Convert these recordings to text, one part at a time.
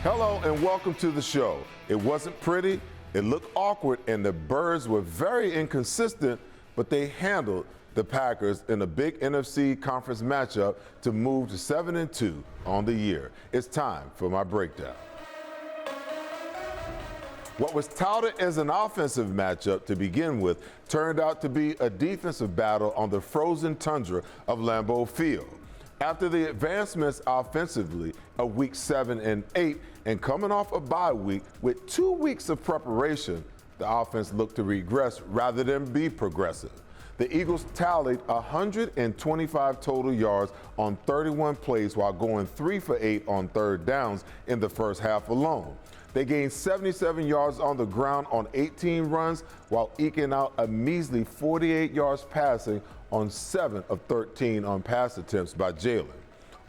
Hello and welcome to the show. It wasn't pretty, it looked awkward, and the Birds were very inconsistent, but they handled the Packers in a big NFC conference matchup to move to 7-2 on the year. It's time for my breakdown. What was touted as an offensive matchup to begin with turned out to be a defensive battle on the frozen tundra of Lambeau Field. After the advancements offensively of weeks 7 and 8 and coming off a bye week with 2 weeks of preparation, the offense looked to regress rather than be progressive. The Eagles tallied 125 total yards on 31 plays while going 3 for 8 on third downs in the first half alone. They gained 77 yards on the ground on 18 runs while eking out a measly 48 yards passing on 7 of 13 on pass attempts by Jalen.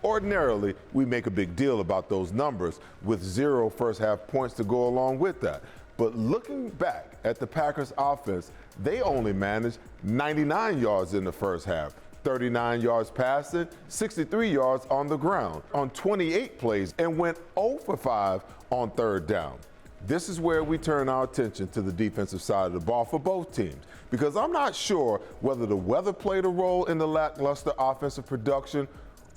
Ordinarily, we make a big deal about those numbers with 0 first half points to go along with that. But looking back at the Packers offense, they only managed 99 yards in the first half, 39 yards passing, 63 yards on the ground on 28 plays, and went 0 for 5 on third down. This is where we turn our attention to the defensive side of the ball for both teams, because I'm not sure whether the weather played a role in the lackluster offensive production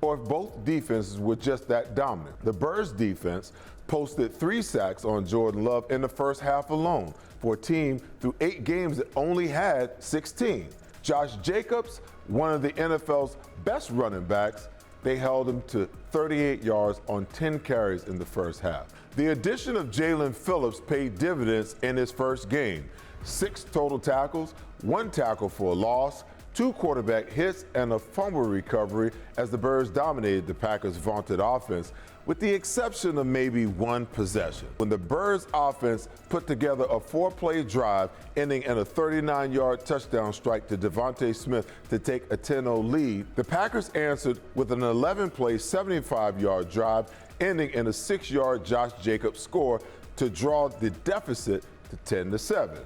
or if both defenses were just that dominant. The Birds defense posted 3 sacks on Jordan Love in the first half alone for a team through 8 games that only had 16. Josh Jacobs, one of the NFL's best running backs, they held him to 38 yards on 10 carries in the first half. The addition of Jalen Phillips paid dividends in his first game. 6 total tackles, 1 tackle for a loss, 2 quarterback hits, and a fumble recovery as the Birds dominated the Packers' vaunted offense, with the exception of maybe 1 possession. When the Birds offense put together a 4-play drive ending in a 39-yard touchdown strike to Devontae Smith to take a 10-0 lead, the Packers answered with an 11-play 75-yard drive ending in a 6-yard Josh Jacobs score to draw the deficit to 10-7.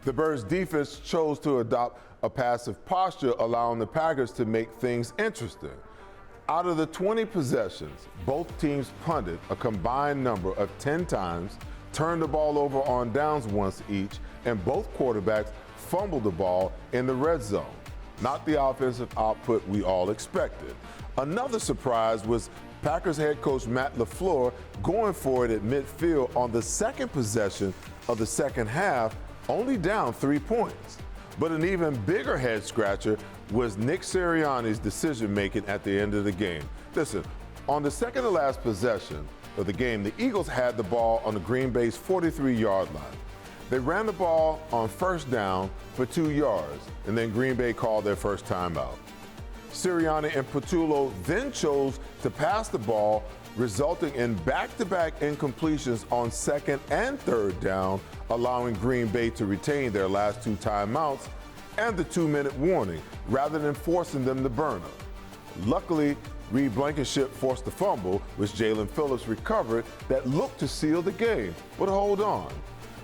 The Birds defense chose to adopt a passive posture, allowing the Packers to make things interesting. Out of the 20 possessions, both teams punted a combined number of 10 times, turned the ball over on downs once each, and both quarterbacks fumbled the ball in the red zone. Not the offensive output we all expected. Another surprise was Packers head coach Matt LaFleur going for it at midfield on the second possession of the second half, only down 3 points. But an even bigger head-scratcher was Nick Sirianni's decision-making at the end of the game. Listen, on the second-to-last possession of the game, the Eagles had the ball on the Green Bay's 43-yard line. They ran the ball on first down for 2 yards, and then Green Bay called their first timeout. Sirianni and Patullo then chose to pass the ball, resulting in back-to-back incompletions on second and third down, allowing Green Bay to retain their last 2 timeouts and the 2-minute warning, rather than forcing them to burn them. Luckily, Reed Blankenship forced a fumble, which Jalen Phillips recovered, that looked to seal the game. But hold on.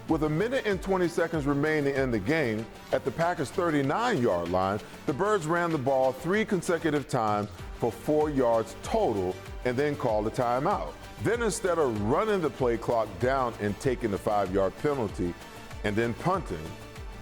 With 1 minute and 20 seconds remaining in the game, at the Packers' 39-yard line, the Birds ran the ball 3 consecutive times for 4 yards total and then called a timeout. Then instead of running the play clock down and taking the 5-yard penalty and then punting,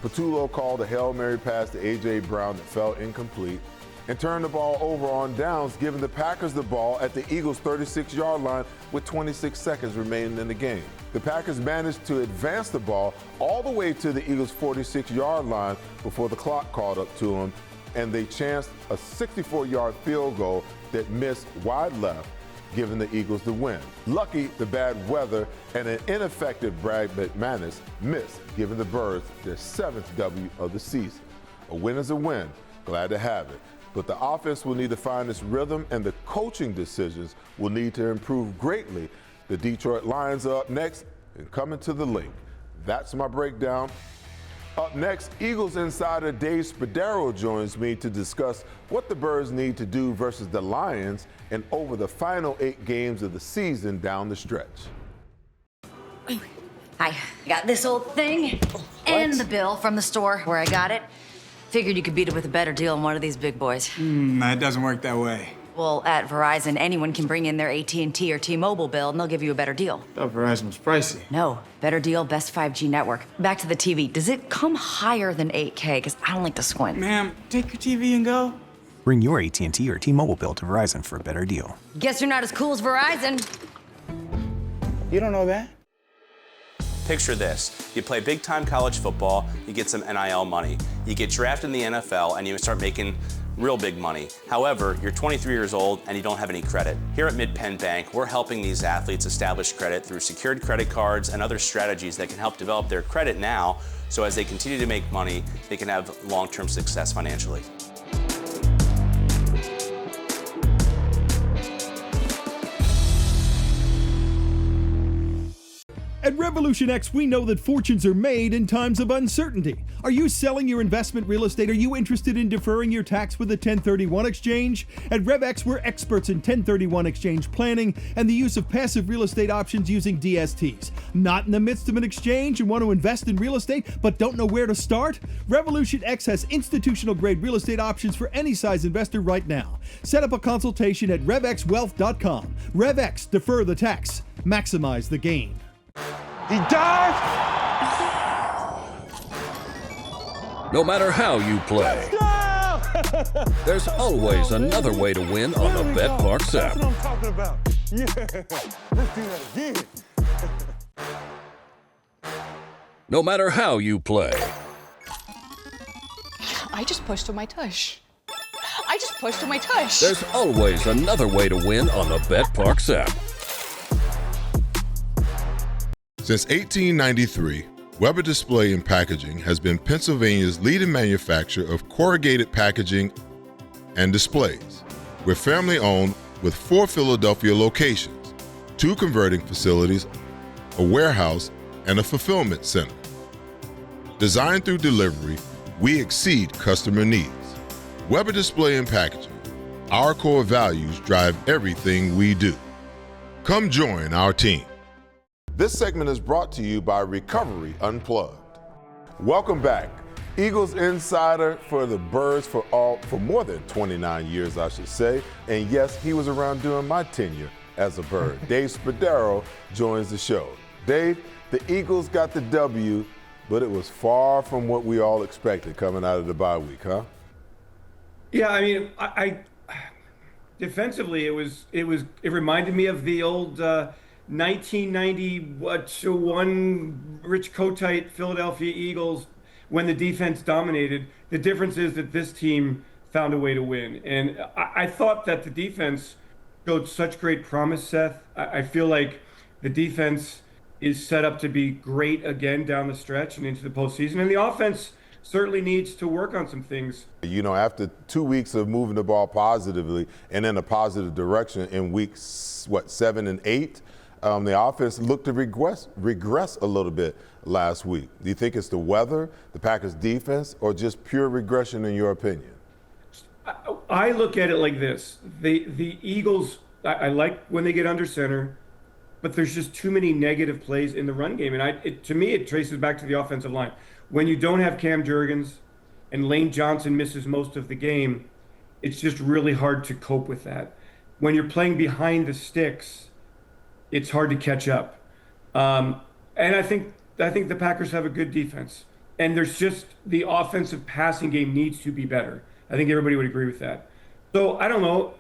Patullo called a Hail Mary pass to A.J. Brown that fell incomplete and turned the ball over on downs, giving the Packers the ball at the Eagles' 36-yard line with 26 seconds remaining in the game. The Packers managed to advance the ball all the way to the Eagles' 46-yard line before the clock caught up to them, and they chanced a 64-yard field goal that missed wide left, giving the Eagles the win. Lucky, the bad weather and an ineffective Brad McManus missed, giving the Birds their 7th W of the season. A win is a win. Glad to have it. But the offense will need to find its rhythm, and the coaching decisions will need to improve greatly. The Detroit Lions are up next and coming to the link. That's my breakdown. Up next, Eagles insider Dave Spadaro joins me to discuss what the Birds need to do versus the Lions and over the final 8 games of the season down the stretch. Hi, I got this old thing and the bill from the store where I got it. Figured you could beat it with a better deal than one of these big boys. That doesn't work that way. Well, at Verizon, anyone can bring in their AT&T or T-Mobile bill, and they'll give you a better deal. I thought Verizon was pricey. No, better deal, best 5G network. Back to the TV. Does it come higher than 8K? Because I don't like to squint. Ma'am, take your TV and go. Bring your AT&T or T-Mobile bill to Verizon for a better deal. Guess you're not as cool as Verizon. You don't know that? Picture this. You play big-time college football, you get some NIL money. You get drafted in the NFL, and you start making real big money. However, you're 23 years old and you don't have any credit. Here at Mid-Penn Bank, we're helping these athletes establish credit through secured credit cards and other strategies that can help develop their credit now, so as they continue to make money, they can have long-term success financially. At Revolution X, we know that fortunes are made in times of uncertainty. Are you selling your investment real estate? Are you interested in deferring your tax with a 1031 exchange? At RevX, we're experts in 1031 exchange planning and the use of passive real estate options using DSTs. Not in the midst of an exchange and want to invest in real estate but don't know where to start? Revolution X has institutional grade real estate options for any size investor right now. Set up a consultation at RevXWealth.com. RevX, defer the tax, maximize the gain. He died? No matter how you play, there's always another way to win on the BetParx app. That's what I'm talking about. Yeah, let's do that again. No matter how you play, I just pushed with my tush. I just pushed with my tush. there's always another way to win on the BetParx app. Since 1893, Weber Display and Packaging has been Pennsylvania's leading manufacturer of corrugated packaging and displays. We're family owned with 4 Philadelphia locations, 2 converting facilities, a warehouse, and a fulfillment center. Designed through delivery, we exceed customer needs. Weber Display and Packaging, our core values drive everything we do. Come join our team. This segment is brought to you by Recovery Unplugged. Welcome back. Eagles insider for the Birds for more than 29 years, I should say. And yes, he was around during my tenure as a Bird. Dave Spadaro joins the show. Dave, the Eagles got the W, but it was far from what we all expected coming out of the bye week, huh? Yeah, I mean, I defensively, it reminded me of the old 1991 Rich Kotite Philadelphia Eagles when the defense dominated. The difference is that this team found a way to win. And I thought that the defense showed such great promise, Seth. I feel like the defense is set up to be great again down the stretch and into the postseason. And the offense certainly needs to work on some things. You know, after 2 weeks of moving the ball positively and in a positive direction in weeks, 7 and 8, the offense looked to regress a little bit last week. Do you think it's the weather, the Packers defense, or just pure regression in your opinion? I look at it like this. The Eagles, I like when they get under center, but there's just too many negative plays in the run game. And to me, it traces back to the offensive line. When you don't have Cam Jurgens and Lane Johnson misses most of the game, it's just really hard to cope with that. When you're playing behind the sticks, it's hard to catch up. And I think the Packers have a good defense. And there's just the offensive passing game needs to be better. I think everybody would agree with that. So I don't know.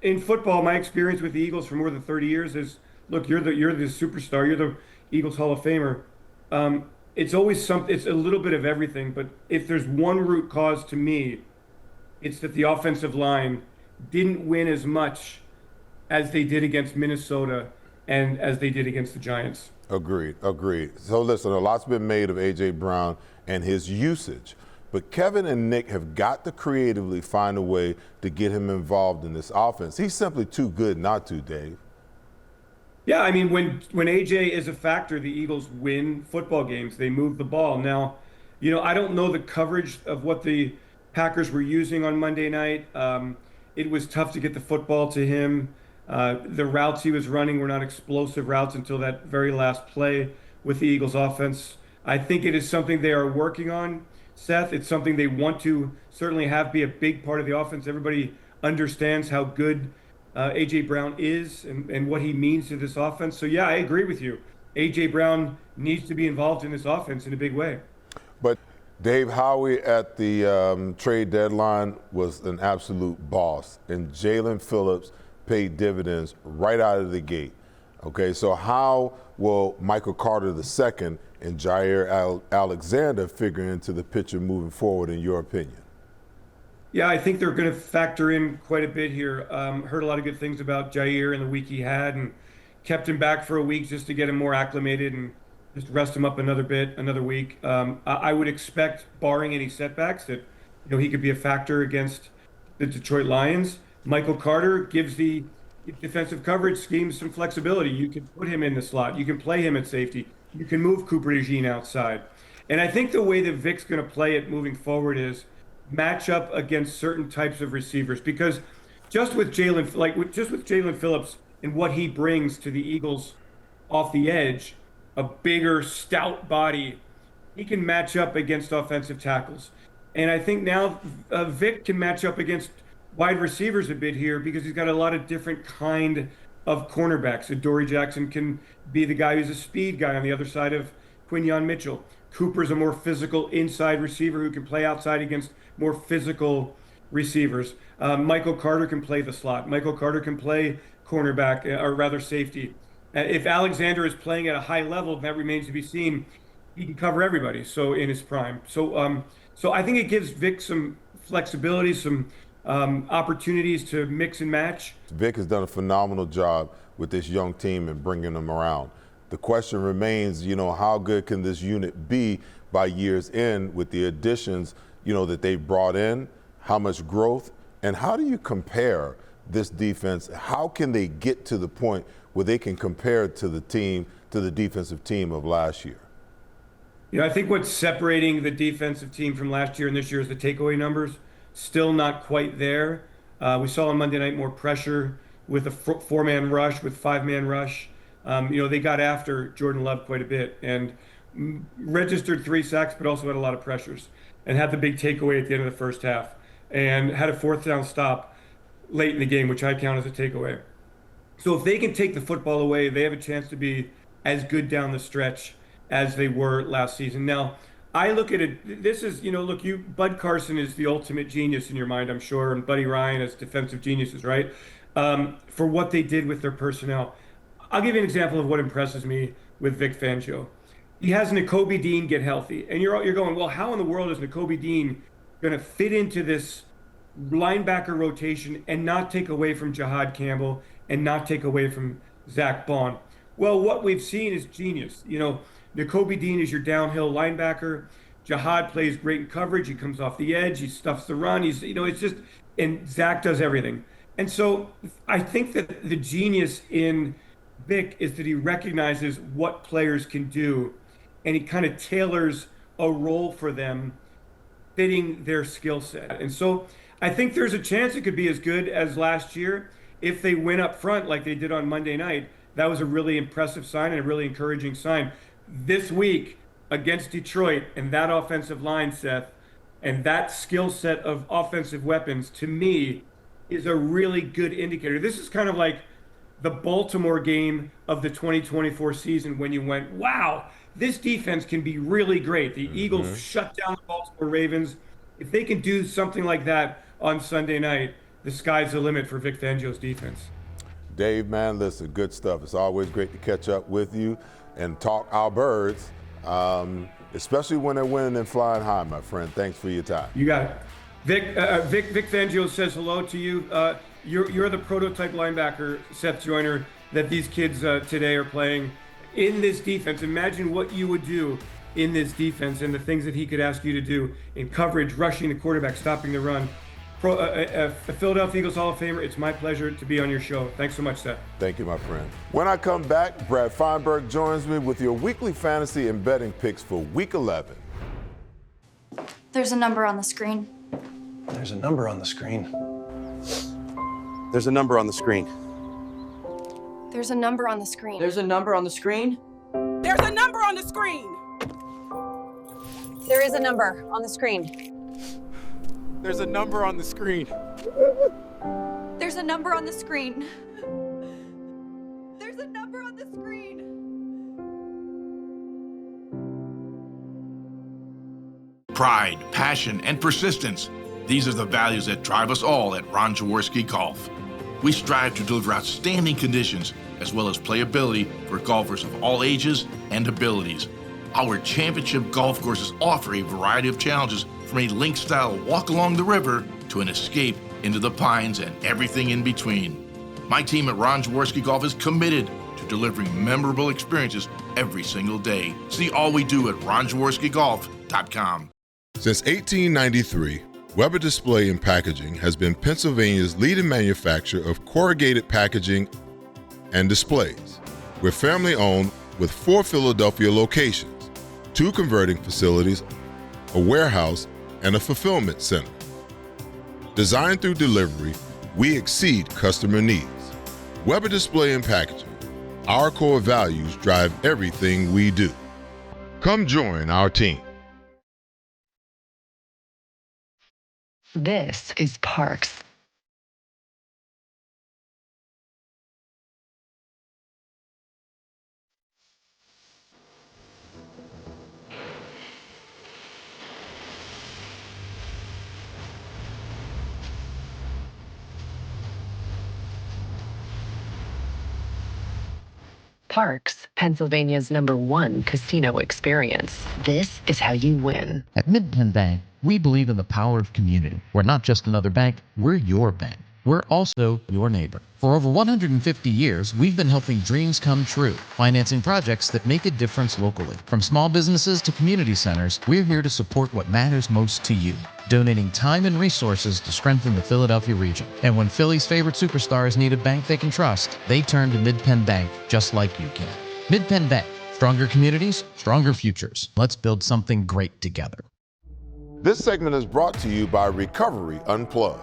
In football, my experience with the Eagles for more than 30 years is, look, you're the superstar. You're the Eagles Hall of Famer. It's always something. It's a little bit of everything. But if there's one root cause to me, it's that the offensive line didn't win as much as they did against Minnesota and as they did against the Giants. Agreed. So listen, a lot's been made of A.J. Brown and his usage. But Kevin and Nick have got to creatively find a way to get him involved in this offense. He's simply too good not to, Dave. Yeah, I mean, when A.J. is a factor, the Eagles win football games. They move the ball. Now, you know, I don't know the coverage of what the Packers were using on Monday night. It was tough to get the football to him. The routes he was running were not explosive routes until that very last play with the Eagles offense. I think it is something they are working on, Seth. It's something they want to certainly have be a big part of the offense. Everybody understands how good A.J. Brown is and what he means to this offense. So, yeah, I agree with you. A.J. Brown needs to be involved in this offense in a big way. But Dave, Howie at the trade deadline was an absolute boss, and Jalen Phillips paid dividends right out of the gate. Okay, so how will Michael Carter II and Jair Alexander figure into the picture moving forward, in your opinion? Yeah, I think they're going to factor in quite a bit here. Heard a lot of good things about Jair and the week he had, and kept him back for a week just to get him more acclimated and just rest him up another week. I would expect, barring any setbacks, that he could be a factor against the Detroit Lions. Michael Carter gives the defensive coverage scheme some flexibility. You can put him in the slot. You can play him at safety. You can move Cooper DeJean outside. And I think the way that Vic's going to play it moving forward is match up against certain types of receivers, because just with Jalen Phillips and what he brings to the Eagles off the edge, a bigger, stout body, he can match up against offensive tackles. And I think now Vic can match up against wide receivers a bit here, because he's got a lot of different kind of cornerbacks. So Dory Jackson can be the guy who's a speed guy on the other side of Quinyon Mitchell. Cooper's a more physical inside receiver who can play outside against more physical receivers. Michael Carter can play the slot. Michael Carter can play cornerback, or rather safety. If Alexander is playing at a high level, that remains to be seen. He can cover everybody. So in his prime. So I think it gives Vic some flexibility, some opportunities to mix and match. Vic has done a phenomenal job with this young team and bringing them around. The question remains, how good can this unit be by year's end with the additions, that they've brought in, how much growth, and how do you compare this defense? How can they get to the point where they can compare it to the defensive team of last year? I think what's separating the defensive team from last year and this year is the takeaway numbers. Still not quite there. We saw on Monday night more pressure with a four-man rush, with five-man rush. They got after Jordan Love quite a bit and registered 3 sacks, but also had a lot of pressures and had the big takeaway at the end of the first half and had a 4th down stop late in the game, which I count as a takeaway. So if they can take the football away, they have a chance to be as good down the stretch as they were last season. Now, I look at it, this is, Bud Carson is the ultimate genius in your mind, I'm sure, and Buddy Ryan as defensive geniuses, right? For what they did with their personnel. I'll give you an example of what impresses me with Vic Fangio. He has Nakobe Dean get healthy, and you're going, well, how in the world is Nakobe Dean going to fit into this linebacker rotation and not take away from Jihad Campbell and not take away from Zach Bond? Well, what we've seen is genius. Nakobe Dean is your downhill linebacker. Jihad plays great in coverage. He comes off the edge. He stuffs the run. And Zach does everything. And so I think that the genius in Vic is that he recognizes what players can do, and he kind of tailors a role for them fitting their skill set. And so I think there's a chance it could be as good as last year if they win up front like they did on Monday night. That was a really impressive sign and a really encouraging sign. This week against Detroit and that offensive line, Seth, and that skill set of offensive weapons, to me, is a really good indicator. This is kind of like the Baltimore game of the 2024 season when you went, wow, this defense can be really great. The Eagles shut down the Baltimore Ravens. If they can do something like that on Sunday night, the sky's the limit for Vic Fangio's defense. Dave, man, listen, good stuff. It's always great to catch up with you and talk our birds, especially when they're winning and flying high, my friend. Thanks for your time. You got it. Vic Fangio says hello to you. You're the prototype linebacker, Seth Joyner, that these kids today are playing in this defense. Imagine what you would do in this defense and the things that he could ask you to do in coverage, rushing the quarterback, stopping the run. A Philadelphia Eagles Hall of Famer, it's my pleasure to be on your show. Thanks so much, Seth. Thank you, my friend. When I come back, Brad Feinberg joins me with your weekly fantasy and betting picks for Week 11. There's a number on the screen. There's a number on the screen. There's a number on the screen. There's a number on the screen. There's a number on the screen. There's a number on the screen. There is a number on the screen. There's a number on the screen. There's a number on the screen. There's a number on the screen. Pride, passion, and persistence. These are the values that drive us all at Ron Jaworski Golf. We strive to deliver outstanding conditions as well as playability for golfers of all ages and abilities. Our championship golf courses offer a variety of challenges from a link-style walk along the river to an escape into the pines and everything in between. My team at Ron Jaworski Golf is committed to delivering memorable experiences every single day. See all we do at ronjaworskigolf.com. Since 1893, Weber Display and Packaging has been Pennsylvania's leading manufacturer of corrugated packaging and displays. We're family owned with 4 Philadelphia locations, 2 converting facilities, a warehouse, and a fulfillment center. Designed through delivery, we exceed customer needs. Weber Display and Packaging. Our core values drive everything we do. Come join our team. This is Parks. Parks, Pennsylvania's #1 casino experience. This is how you win. At Mid-Penn Bank, we believe in the power of community. We're not just another bank, we're your bank. We're also your neighbor. For over 150 years, we've been helping dreams come true, financing projects that make a difference locally. From small businesses to community centers, we're here to support what matters most to you, donating time and resources to strengthen the Philadelphia region. And when Philly's favorite superstars need a bank they can trust, they turn to Mid-Penn Bank, just like you can. Mid-Penn Bank, stronger communities, stronger futures. Let's build something great together. This segment is brought to you by Recovery Unplugged.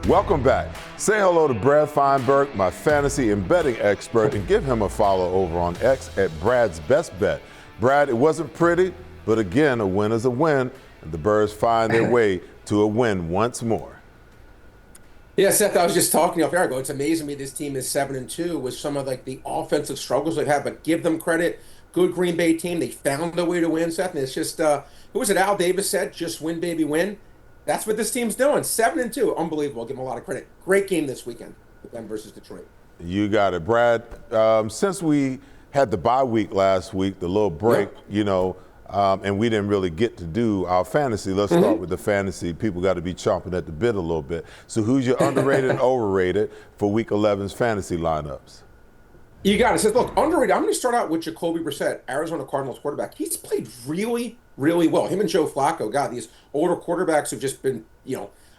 Welcome back. Say hello to Brad Feinberg, my fantasy and betting expert, and give him a follow over on X at Brad's Best Bet. Brad, it wasn't pretty, but again, a win is a win, and the Birds find their way to a win once more. Yeah, Seth, I was just talking off air ago. It's amazing me this team is 7-2 with some of like the offensive struggles they've had, but give them credit. Good Green Bay team. They found a way to win, Seth, and it's just, who was it? Al Davis said, just win, baby, win. That's what this team's doing. 7-2. Unbelievable. Give them a lot of credit. Great game this weekend with them versus Detroit. You got it, Brad. Since we had the bye week last week, the little break, and we didn't really get to do our fantasy. Let's start with the fantasy. People got to be chomping at the bit a little bit. So who's your underrated and overrated for Week 11's fantasy lineups? You got it. Says, look, underrated. I'm going to start out with Jacoby Brissett, Arizona Cardinals quarterback. He's played really, really well. Him and Joe Flacco, God, these older quarterbacks have just been,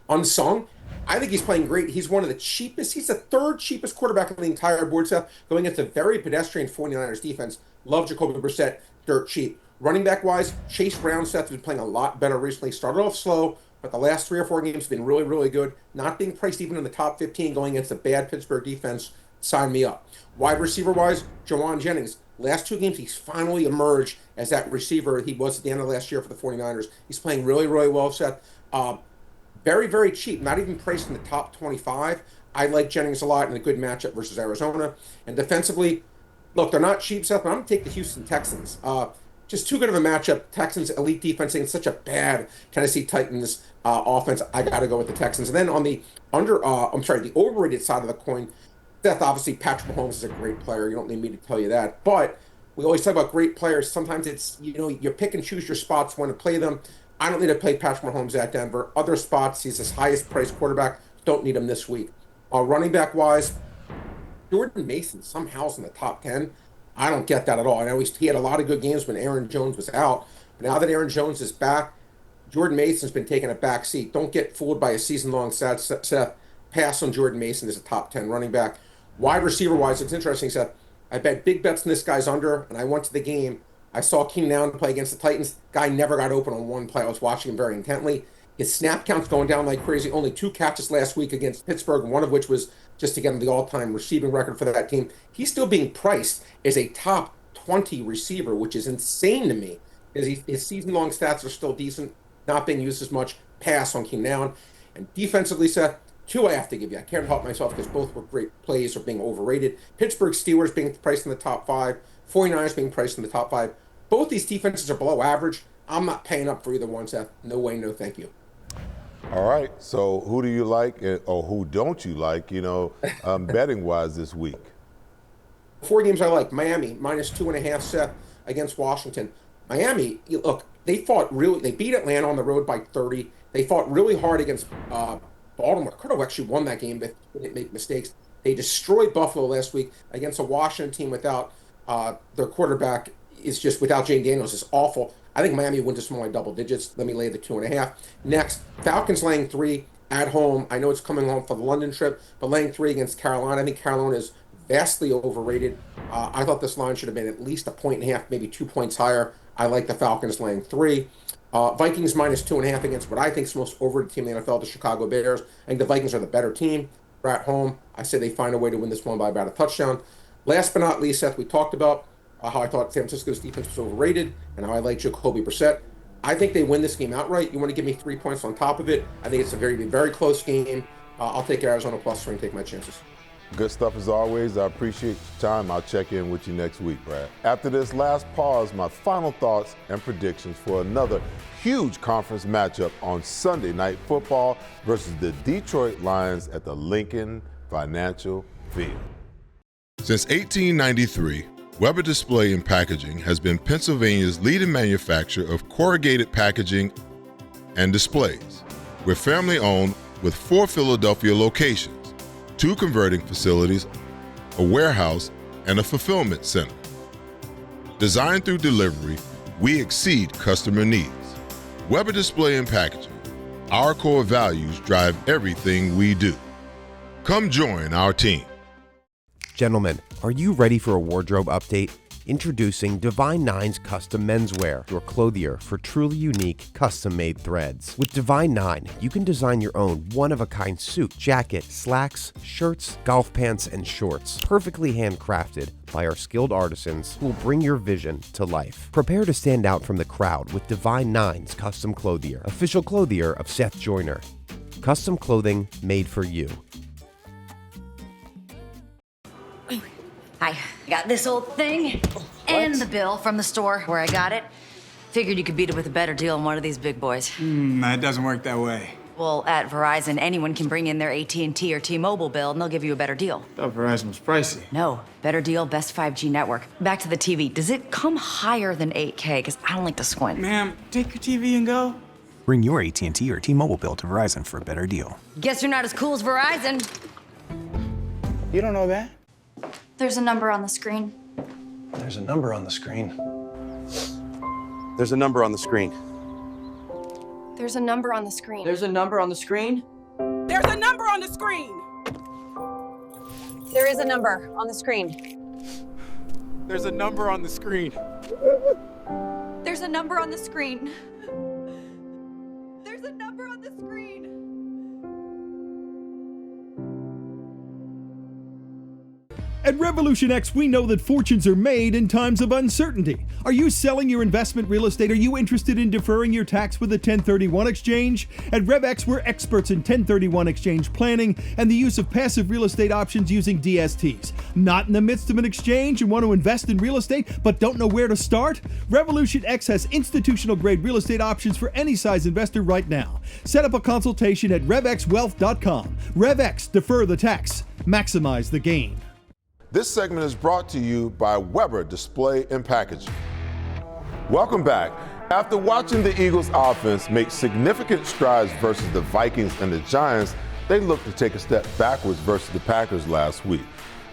unsung. I think he's playing great. He's one of the cheapest. He's the 3rd cheapest quarterback on the entire board, Seth, going against a very pedestrian 49ers defense. Love Jacoby Brissett, dirt cheap. Running back-wise, Chase Brown, Seth, has been playing a lot better recently. Started off slow, but the last 3 or 4 games have been really, really good. Not being priced even in the top 15 going against a bad Pittsburgh defense. Sign me up. Wide receiver-wise, Jawan Jennings. Last 2 games, he's finally emerged as that receiver he was at the end of last year for the 49ers. He's playing really, really well, Seth. Very, very cheap. Not even priced in the top 25. I like Jennings a lot in a good matchup versus Arizona. And defensively, look, they're not cheap, Seth, but I'm going to take the Houston Texans. Just too good of a matchup. Texans elite defense against such a bad Tennessee Titans offense. I got to go with the Texans. And then on the the overrated side of the coin, Seth, obviously Patrick Mahomes is a great player. You don't need me to tell you that. But we always talk about great players. Sometimes it's, you pick and choose your spots when to play them. I don't need to play Patrick Mahomes at Denver. Other spots, he's his highest priced quarterback. Don't need him this week. Running back wise, Jordan Mason somehow's in the top 10. I don't get that at all. I know he had a lot of good games when Aaron Jones was out. But now that Aaron Jones is back, Jordan Mason's been taking a back seat. Don't get fooled by a season-long Seth. Pass on Jordan Mason as a top 10 running back. Wide receiver-wise, it's interesting, Seth. I bet big bets in this guy's under, and I went to the game. I saw Keenan Allen play against the Titans. Guy never got open on one play. I was watching him very intently. His snap count's going down like crazy. Only 2 catches last week against Pittsburgh, one of which was just to get him the all-time receiving record for that team. He's still being priced as a top 20 receiver, which is insane to me. His season-long stats are still decent, not being used as much. Pass on Keenan Allen. And defensively, Seth, Two I have to give you. I can't help myself because both were great plays or being overrated. Pittsburgh Steelers being priced in the top 5. 49ers being priced in the top 5. Both these defenses are below average. I'm not paying up for either one, Seth. No way, no thank you. All right. So who do you like or who don't you like, betting-wise this week? 4 games I like. Miami, -2.5, Seth, against Washington. Miami, look, they beat Atlanta on the road by 30. They fought really hard against Baltimore. Could have actually won that game, but they didn't make mistakes. They destroyed Buffalo last week against a Washington team without their quarterback without Jane Daniels is awful. I think Miami wins this one by double digits. Let me lay the 2.5. Next, Falcons laying 3 at home. I know it's coming home for the London trip, but laying 3 against Carolina. I think Carolina is vastly overrated. I thought this line should have been at least 1.5, maybe 2 points higher. I like the Falcons laying 3. Vikings -2.5 against what I think is the most overrated team in the NFL, the Chicago Bears. I think the Vikings are the better team. They're at home. I say they find a way to win this one by about a touchdown. Last but not least, Seth, we talked about how I thought San Francisco's defense was overrated and how I like Jacoby Brissett. I think they win this game outright. You want to give me 3 points on top of it? I think it's a very, very close game. I'll take Arizona +3 and take my chances. Good stuff as always. I appreciate your time. I'll check in with you next week, Brad. After this last pause, my final thoughts and predictions for another huge conference matchup on Sunday Night Football versus the Detroit Lions at the Lincoln Financial Field. Since 1893, Weber Display and Packaging has been Pennsylvania's leading manufacturer of corrugated packaging and displays. We're family-owned with 4 Philadelphia locations, 2 converting facilities, a warehouse, and a fulfillment center. Designed through delivery, we exceed customer needs. Weber Display and Packaging. Our core values drive everything we do. Come join our team. Gentlemen, are you ready for a wardrobe update? Introducing Divine Nine's Custom Menswear, your clothier for truly unique, custom-made threads. With Divine Nine, you can design your own one-of-a-kind suit, jacket, slacks, shirts, golf pants, and shorts, perfectly handcrafted by our skilled artisans who will bring your vision to life. Prepare to stand out from the crowd with Divine Nine's Custom Clothier, official clothier of Seth Joyner. Custom clothing made for you. I got this old thing and the bill from the store where I got it. Figured you could beat it with a better deal than one of these big boys. That doesn't work that way. Well, at Verizon, anyone can bring in their AT&T or T-Mobile bill and they'll give you a better deal. I thought Verizon was pricey. No, better deal, best 5G network. Back to the TV. Does it come higher than 8K? Because I don't like to squint. Ma'am, take your TV and go. Bring your AT&T or T-Mobile bill to Verizon for a better deal. Guess you're not as cool as Verizon. You don't know that? There's a number on the screen. There's a number on the screen. There's a number on the screen. There's a number on the screen. There's a number on the screen. There's a number on the screen. There is a number on the screen. There's a number on the screen. There's a number on the screen. There's a number on the screen. At Revolution X, we know that fortunes are made in times of uncertainty. Are you selling your investment real estate? Are you interested in deferring your tax with a 1031 exchange? At RevX, we're experts in 1031 exchange planning and the use of passive real estate options using DSTs. Not in the midst of an exchange and want to invest in real estate but don't know where to start? Revolution X has institutional-grade real estate options for any size investor right now. Set up a consultation at RevXWealth.com. RevX, defer the tax, maximize the gain. This segment is brought to you by Weber Display and Packaging. Welcome back. After watching the Eagles offense make significant strides versus the Vikings and the Giants, they look to take a step backwards versus the Packers last week.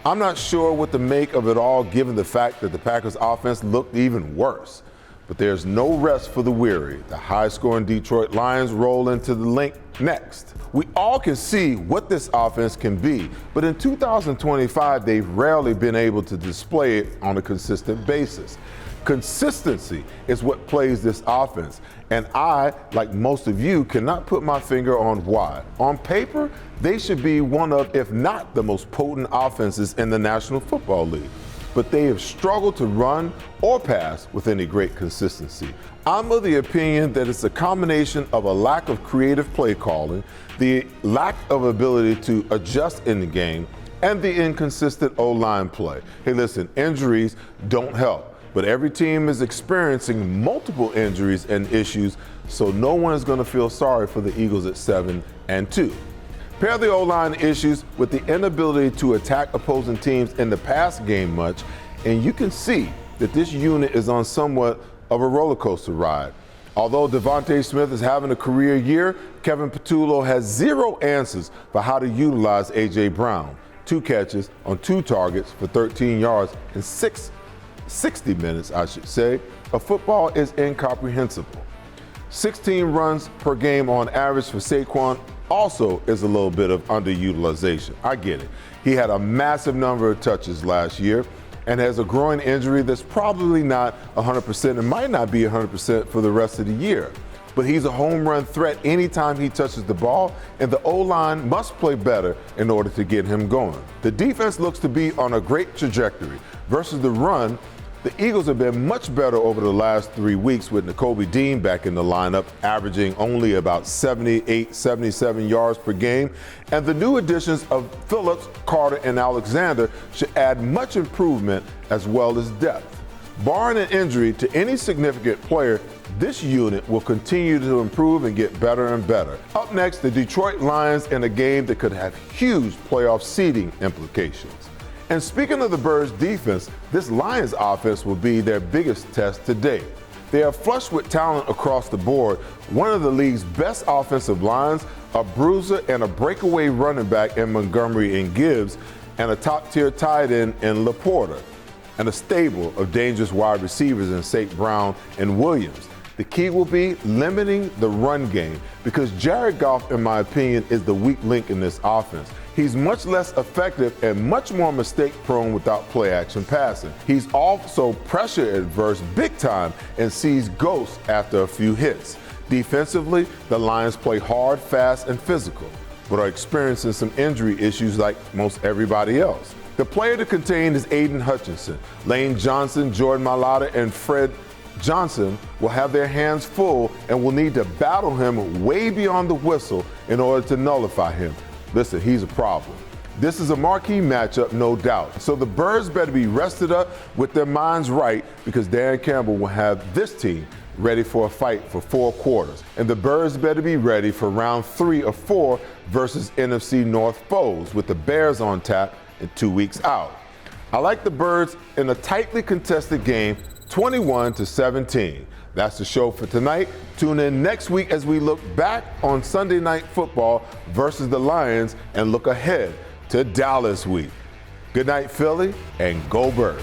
I'm not sure what to make of it all given the fact that the Packers offense looked even worse. But there's no rest for the weary. The high-scoring Detroit Lions roll into the link next. We all can see what this offense can be, but in 2025, they've rarely been able to display it on a consistent basis. Consistency is what plays this offense, and I, like most of you, cannot put my finger on why. On paper, they should be one of, if not the most potent offenses in the National Football League. but they have struggled to run or pass with any great consistency. I'm of the opinion that it's a combination of a lack of creative play calling, the lack of ability to adjust in the game, and the inconsistent O-line play. Hey, listen, injuries don't help, but every team is experiencing multiple injuries and issues, so no one is going to feel sorry for the Eagles at 7-2. Pair the O-line issues with the inability to attack opposing teams in the pass game much, and you can see that this unit is on somewhat of a roller coaster ride. Although Devontae Smith is having a career year, Kevin Patullo has zero answers for how to utilize A.J. Brown. 2 catches on 2 targets for 13 yards in 60 minutes, I should say, of football is incomprehensible. 16 runs per game on average for Saquon also is a little bit of underutilization. I get it. He had a massive number of touches last year and has a growing injury that's probably not 100% and might not be 100% for the rest of the year. But he's a home run threat anytime he touches the ball, and the O-line must play better in order to get him going. The defense looks to be on a great trajectory. Versus the run, the Eagles have been much better over the last 3 weeks with Nakobe Dean back in the lineup, averaging only about 78, 77 yards per game. And the new additions of Phillips, Carter, and Alexander should add much improvement as well as depth. Barring an injury to any significant player, this unit will continue to improve and get better and better. Up next, the Detroit Lions in a game that could have huge playoff seeding implications. And speaking of the Birds' defense, this Lions offense will be their biggest test to date. They are flush with talent across the board, one of the league's best offensive lines, a bruiser and a breakaway running back in Montgomery and Gibbs, and a top-tier tight end in Laporta, and a stable of dangerous wide receivers in St. Brown and Williams. The key will be limiting the run game because Jared Goff, in my opinion, is the weak link in this offense. He's much less effective and much more mistake-prone without play-action passing. He's also pressure-adverse big time and sees ghosts after a few hits. Defensively, the Lions play hard, fast, and physical, but are experiencing some injury issues like most everybody else. The player to contain is Aiden Hutchinson. Lane Johnson, Jordan Mailata, and Fred Johnson will have their hands full and will need to battle him way beyond the whistle in order to nullify him. Listen, he's a problem. This is a marquee matchup, no doubt. So the Birds better be rested up with their minds right because Dan Campbell will have this team ready for a fight for 4 quarters. And the Birds better be ready for round 3 or 4 versus NFC North foes with the Bears on tap in 2 weeks out. I like the Birds in a tightly contested game, 21-17. That's the show for tonight. Tune in next week as we look back on Sunday Night Football versus the Lions and look ahead to Dallas week. Good night, Philly, and go Birds.